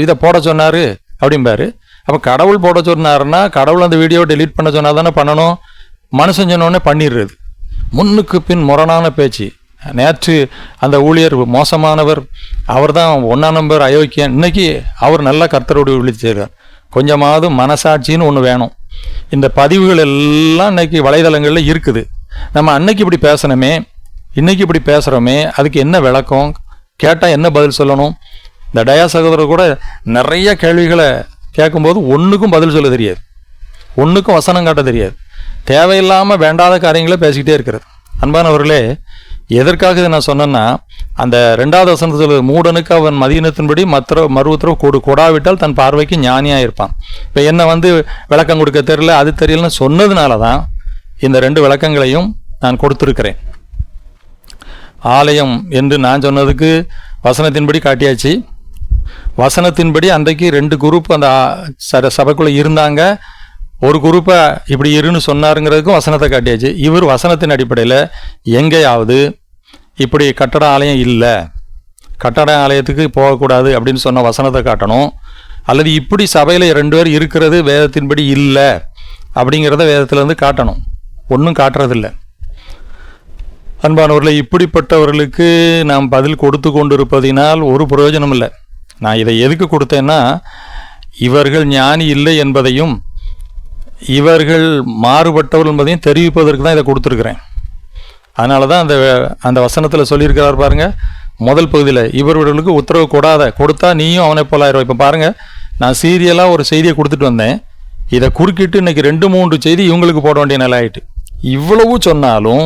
இதை போட சொன்னார் அப்படிம்பாரு. அப்போ கடவுள் போட சொன்னாருன்னா கடவுள் அந்த வீடியோவை டெலீட் பண்ண சொன்னால் தானே பண்ணணும். மனுஷன் சொன்னோடனே பண்ணிடுறது. முன்னுக்கு பின் முரணான பேச்சு. நேற்று அந்த ஊழியர் மோசமானவர், அவர் தான் 1ஆம் நம்பர் அயோக்கியன், இன்னைக்கு அவர் நல்ல கர்த்தரோடு விழிச்சிருக்கார். கொஞ்சமாவது மனசாட்சின்னு ஒன்று வேணும். இந்த பதிவுகள் எல்லாம் இன்னைக்கு வலைதளங்களில் இருக்குது. நம்ம அன்னைக்கு இப்படி பேசணுமே, இன்னைக்கு இப்படி பேசுகிறோமே, அதுக்கு என்ன விளக்கம் கேட்டால் என்ன பதில் சொல்லணும்? இந்த டயா சகோதரர் கூட நிறைய கேள்விகளை கேட்கும்போது ஒன்றுக்கும் பதில் சொல்ல தெரியாது, ஒன்றுக்கும் வசனம் காட்ட தெரியாது, தேவையில்லாமல் வேண்டாத காரியங்களை பேசிக்கிட்டே இருக்கிறது. அன்பானவர்களே, எதற்காக இதை நான் சொன்னேன்னா, அந்த 2வது வசனத்தில் சொல்லுது, மூடனுக்கு அவன் மதியினத்தின்படி மறு உத்தரவு கொடாவிட்டால் தன் பார்வைக்கு ஞானியாக இருப்பான். இப்போ என்ன வந்து விளக்கம் கொடுக்க தெரியல, அது தெரியலன்னு சொன்னதுனால தான் இந்த 2 விளக்கங்களையும் நான் கொடுத்துருக்கிறேன். ஆலயம் என்று நான் சொன்னதுக்கு வசனத்தின்படி காட்டியாச்சு. வசனத்தின்படி அன்றைக்கு 2 குரூப் அந்த சபைக்குள்ளே இருந்தாங்க. ஒரு குரூப்பை இப்படி இருன்னு சொன்னாருங்கிறதுக்கும் வசனத்தை காட்டியாச்சு. இவர் வசனத்தின் அடிப்படையில் எங்கேயாவது இப்படி கட்டட ஆலயம் இல்லை, கட்டட ஆலயத்துக்கு போகக்கூடாது அப்படின்னு சொன்ன வசனத்தை காட்டணும். அல்லது இப்படி சபையில் 2 பேர் இருக்கிறது வேதத்தின்படி இல்லை அப்படிங்கிறத வேதத்திலேருந்து காட்டணும். ஒன்றும் காட்டுறதில்லை. அன்பானவர்களை, இப்படிப்பட்டவர்களுக்கு நாம் பதில் கொடுத்து கொண்டிருப்பதினால் ஒரு பிரயோஜனம் இல்லை. நான் இதை எதுக்கு கொடுத்தேன்னா, இவர்கள் ஞானி இல்லை என்பதையும் இவர்கள் மாறுபட்டவர்கள் என்பதையும் தெரிவிப்பதற்கு தான் இதை கொடுத்துருக்குறேன். அதனால தான் அந்த வசனத்தில் சொல்லியிருக்கிறார் பாருங்கள், முதல் பகுதியில், இவர்களுக்கு உத்தரவு கொடுத்தா நீயும் அவனை போல ஆயிரம். இப்போ பாருங்கள், நான் சீரியலாக ஒரு செய்தியை கொடுத்துட்டு வந்தேன், இதை குறுக்கிட்டு இன்றைக்கி 2-3 செய்தி இவங்களுக்கு போட வேண்டிய நிலை ஆகிட்டு. இவ்வளவு சொன்னாலும்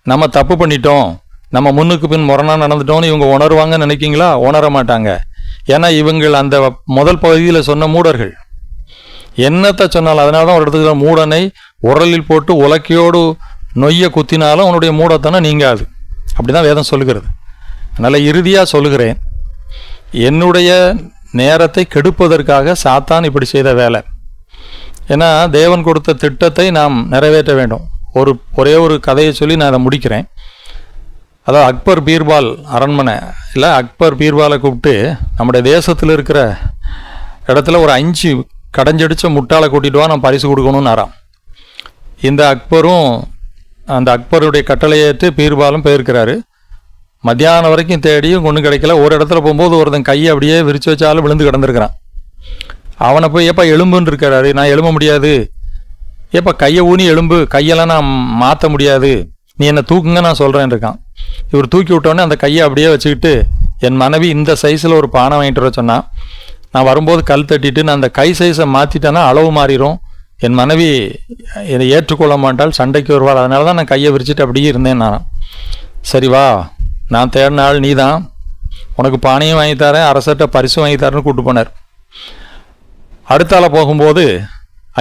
நம்ம தப்பு பண்ணிட்டோம், நம்ம முன்னுக்கு பின் முரணாக நடந்துட்டோம்னு இவங்க உணர்வாங்கன்னு நினைக்கிங்களா? உணர மாட்டாங்க. ஏன்னா இவங்கள் அந்த முதல் பகுதியில் சொன்ன மூடர்கள் என்னத்தை சொன்னாலும், அதனால தான் ஒரு இடத்துல மூடனை உரலில் போட்டு உலக்கையோடு நொய்ய குத்தினாலும் அவனுடைய மூடத்தனம் நீங்காது, அப்படி தான் வேதம் சொல்லுகிறது. அதனால் இறுதியாக சொல்லுகிறேன், என்னுடைய நேரத்தை கெடுப்பதற்காக சாத்தான் இப்படி செய்த வேலை. ஏன்னா தேவன் கொடுத்த திட்டத்தை நாம் நிறைவேற்ற வேண்டும். ஒரே ஒரு கதையை சொல்லி நான் அதை முடிக்கிறேன். அதாவது அக்பர் பீர்பால் அரண்மனை இல்லை, அக்பர் பீர்பாலை கூப்பிட்டு நம்முடைய தேசத்தில் இருக்கிற இடத்துல ஒரு 5 கடைஞ்சடிச்ச முட்டாளை கூட்டிகிட்டு வா, நான் பரிசு கொடுக்கணும்னாராம். இந்த அக்பரும் அந்த அக்பருடைய கட்டளையேற்று பீர்பாலும் போயிருக்கிறாரு. மத்தியானம் வரைக்கும் தேடியும் ஒன்றும் கிடைக்கல. ஒரு இடத்துல போகும்போது ஒருத்தன் கையை அப்படியே விரிச்சு வச்சாலும் விழுந்து கிடந்திருக்கிறான். அவனை போய் ஏப்பா எலும்புன்னு இருக்கிறாரு, நான் எழும்ப முடியாது, ஏப்பா கையை ஊனி எலும்பு, கையெல்லாம் நான் மாற்ற முடியாது, நீ என்னை தூக்குங்க நான் சொல்கிறேன் இருக்கான். இவர் தூக்கி விட்டோடனே அந்த கையை அப்படியே வச்சுக்கிட்டு, என் மனைவி இந்த சைஸில் ஒரு பானை வாங்கிட்டு வர சொன்னான், நான் வரும்போது கல் தட்டிட்டு நான் அந்த கை சைஸை மாற்றிட்டேன்னா அளவு மாறிடும், என் மனைவி என்னை ஏற்றுக்கொள்ள மாட்டால், சண்டைக்கு வருவாள், அதனால தான் நான் கையை விரிச்சிட்டு அப்படியே இருந்தேன். நான் சரி வா, நான் தேடின ஆள் நீ தான், உனக்கு பானையும் வாங்கி தரேன், அரசர்கிட்ட பரிசு வாங்கி தரேன்னு கூப்பிட்டு போனார். அடுத்தால போகும்போது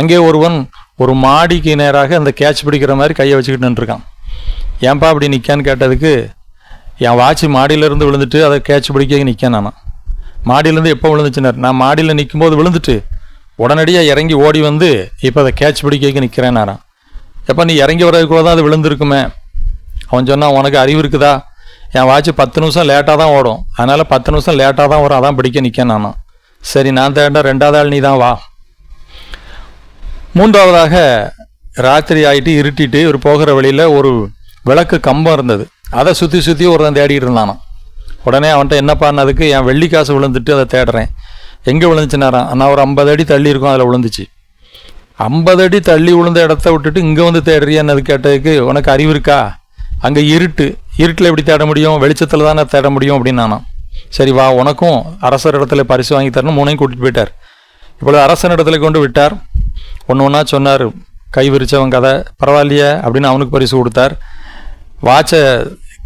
அங்கே ஒருவன் ஒரு மாடிக்கு நேராக அந்த கேட்ச் பிடிக்கிற மாதிரி கையை வச்சுக்கிட்டு நின்றுருக்கான். ஏன்பா அப்படி நிற்கான்னு கேட்டதுக்கு, என் வாட்சி மாடியிலேருந்து விழுந்துட்டு அதை கேட்ச் பிடிக்க நிற்கேன். நான் மாடியிலேருந்து எப்போ விழுந்துச்சுனார், நான் மாடியில் நிற்கும்போது விழுந்துட்டு உடனடியாக இறங்கி ஓடி வந்து இப்போ அதை கேட்ச் பிடிக்க நிற்கிறேன். நான் எப்போ நீ இறங்கி வர்றதுக்குள்ள தான் அது விழுந்திருக்குமே. அவன் சொன்னான், உனக்கு அறிவு இருக்குதா, என் வாட்சி 10 நிமிஷம் லேட்டாக தான் ஓடும், அதனால் 10 நிமிஷம் லேட்டாக தான் வரும், அதான் பிடிக்க நிற்கேன். நான் சரி நான் தேட 2வது ஆள் நீ தான் வா. 3வதாக ராத்திரி ஆகிட்டு இருட்டிட்டு இவர் போகிற வழியில் ஒரு விளக்கு கம்பம் இருந்தது, அதை சுற்றி ஒருத்தன் தேடிட்டு இருந்தானா. உடனே அவன்கிட்ட என்னப்பான்னதுக்கு, என் வெள்ளி காசு விழுந்துட்டு அதை தேடுறேன், எங்கே விழுந்துச்சுனாரான். நான் ஒரு 50 அடி தள்ளி இருக்கும், அதில் விழுந்துச்சு. 50 அடி தள்ளி விழுந்த இடத்த விட்டுட்டு இங்கே வந்து தேடுறியான்னு அது கேட்டதுக்கு, உனக்கு அறிவு இருக்கா, அங்கே இருட்டில் எப்படி தேட முடியும், வெளிச்சத்தில் தானே தேட முடியும் அப்படின்னு நானா. சரி வா, உனக்கும் அரசர் இடத்துல பரிசு வாங்கி தரணும், 3ஐயும் கூட்டிகிட்டு போயிட்டார். இப்பொழுது அரசன் இடத்துல கொண்டு விட்டார். ஒன்று ஒன்றா சொன்னார், கை விரிச்சவன் கதை பரவாயில்லையே அப்படின்னு அவனுக்கு பரிசு கொடுத்தார். வாட்சை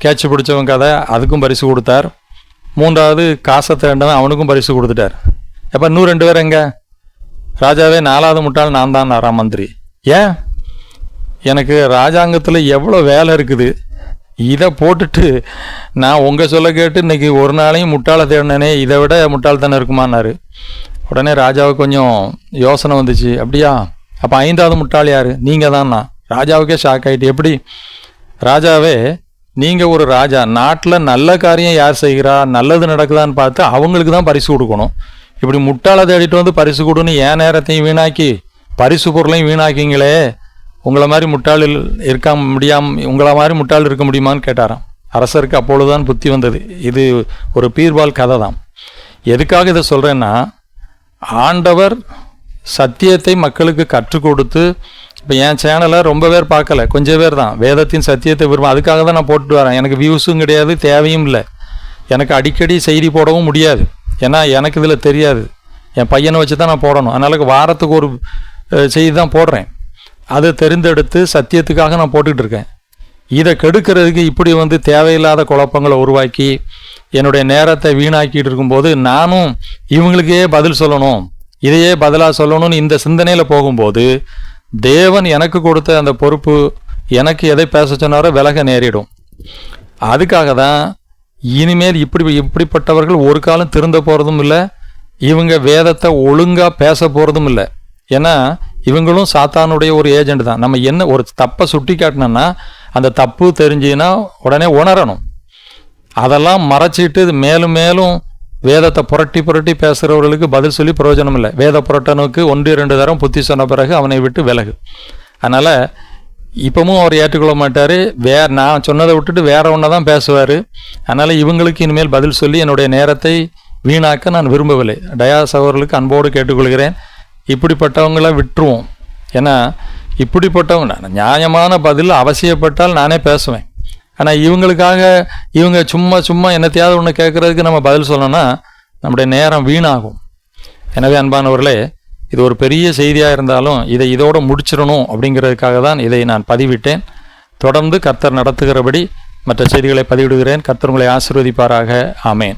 கேட்ச் பிடிச்சவன் கதை அதுக்கும் பரிசு கொடுத்தார். 3வது காசை தேண்டவன் அவனுக்கும் பரிசு கொடுத்துட்டார். எப்போ இன்னும் 2 பேர் எங்கே, ராஜாவே 4வது முட்டாள் நான் தான் நாராம் மந்திரி. ஏன்? எனக்கு ராஜாங்கத்தில் எவ்வளோ வேலை இருக்குது, இதை போட்டுட்டு நான் உங்கள் சொல்ல கேட்டு இன்றைக்கி ஒரு நாளையும் முட்டாளை தேடினேனே, இதை விட முட்டாள்தானே இருக்குமான்னாரு. உடனே ராஜாவுக்கு கொஞ்சம் யோசனை வந்துச்சு. அப்படியா, அப்போ 5வது முட்டாள் யார்? நீங்கள் தான்ண்ணா. ராஜாவுக்கே ஷாக் ஆகிட்டு. எப்படி? ராஜாவே, நீங்கள் ஒரு ராஜா, நாட்டில் நல்ல காரியம் யார் செய்கிறா, நல்லது நடக்குதான்னு பார்த்து அவங்களுக்கு தான் பரிசு கொடுக்கணும். இப்படி முட்டாளை தேடிட்டு வந்து பரிசு கொடுன்னு என் நேரத்தையும் வீணாக்கி பரிசு பொருளையும் வீணாக்கிங்களே, உங்களை மாதிரி முட்டாள் இருக்க உங்களை மாதிரி முட்டாள் இருக்க முடியுமான்னு கேட்டாராம். அரசருக்கு அப்பொழுதுதான் புத்தி வந்தது. இது ஒரு பீர்பால் கதை தான். எதுக்காக இதை சொல்கிறேன்னா, ஆண்டவர் சத்தியத்தை மக்களுக்கு கற்றுக் கொடுத்து, இப்போ என் சேனலை ரொம்ப பேர் பார்க்கல, கொஞ்சம் பேர் தான் வேதத்தின் சத்தியத்தை விரும்ப, அதுக்காக தான் நான் போட்டுட்டு வரேன். எனக்கு வியூஸும் கிடையாது, தேவையும் இல்லை. எனக்கு அடிக்கடி செய்தி போடவும் முடியாது, ஏன்னா எனக்கு இதில் தெரியாது. என் பையனை வச்சு தான் நான் போடணும். அதனால் வாரத்துக்கு ஒரு செய்தி தான் போடுறேன். அதை தெரிந்தெடுத்து சத்தியத்துக்காக நான் போட்டுக்கிட்டு இருக்கேன். இதை கெடுக்கிறதுக்கு இப்படி வந்து தேவையில்லாத குழப்பங்களை உருவாக்கி என்னுடைய நேரத்தை வீணாக்கிட்டு இருக்கும்போது, நானும் இவங்களுக்கே பதில் சொல்லணும், இதையே பதிலாக சொல்லணும்னு இந்த சிந்தனையில் போகும்போது, தேவன் எனக்கு கொடுத்த அந்த பொறுப்பு, எனக்கு எதை பேச சொன்னாரோ விலக நேரிடும். அதுக்காக தான் இனிமேல் இப்படிப்பட்டவர்கள் ஒரு காலம் திருந்த போகிறதும் இல்லை, இவங்க வேதத்தை ஒழுங்காக பேச போகிறதும் இல்லை. ஏன்னா இவங்களும் சாத்தானுடைய ஒரு ஏஜெண்ட் தான். நம்ம என்ன ஒரு தப்பை சுட்டி காட்டினோன்னா அந்த தப்பு தெரிஞ்சுன்னா உடனே உணரணும். அதெல்லாம் மறைச்சிட்டு மேலும் மேலும் வேதத்தை புரட்டி பேசுகிறவர்களுக்கு பதில் சொல்லி பிரயோஜனம் இல்லை. வேத புரட்டனுக்கு 1-2 தரம் புத்தி சொன்ன பிறகு அவனை விட்டு விலகு. அதனால் இப்பவும் அவர் ஏற்றுக்கொள்ள மாட்டார். நான் சொன்னதை விட்டுட்டு வேற ஒன்றை தான் பேசுவார். அதனால் இவங்களுக்கு இனிமேல் பதில் சொல்லி என்னுடைய நேரத்தை வீணாக்க நான் விரும்பவில்லை. டயாஸ் அவர்களுக்கு அன்போடு கேட்டுக்கொள்கிறேன், இப்படிப்பட்டவங்கள விட்டுருவோம். ஏன்னா இப்படிப்பட்டவங்க நியாயமான பதில் அவசியப்பட்டால் நானே பேசுவேன். ஆனால் இவங்களுக்காக இவங்க சும்மா என்னத்தையாவது ஒன்று கேட்குறதுக்கு நம்ம பதில் சொல்லணும்னா நம்முடைய நேரம் வீணாகும். எனவே அன்பானவர்களே, இது ஒரு பெரிய செய்தியாக இருந்தாலும் இதை இதோடு முடிச்சிடணும் அப்படிங்கிறதுக்காக தான் இதை நான் பதிவிட்டேன். தொடர்ந்து கர்த்தர் நடத்துகிறபடி மற்ற செய்திகளை பதிவிடுகிறேன். கர்த்தர் உங்களை ஆசீர்வதிப்பாராக. ஆமேன்.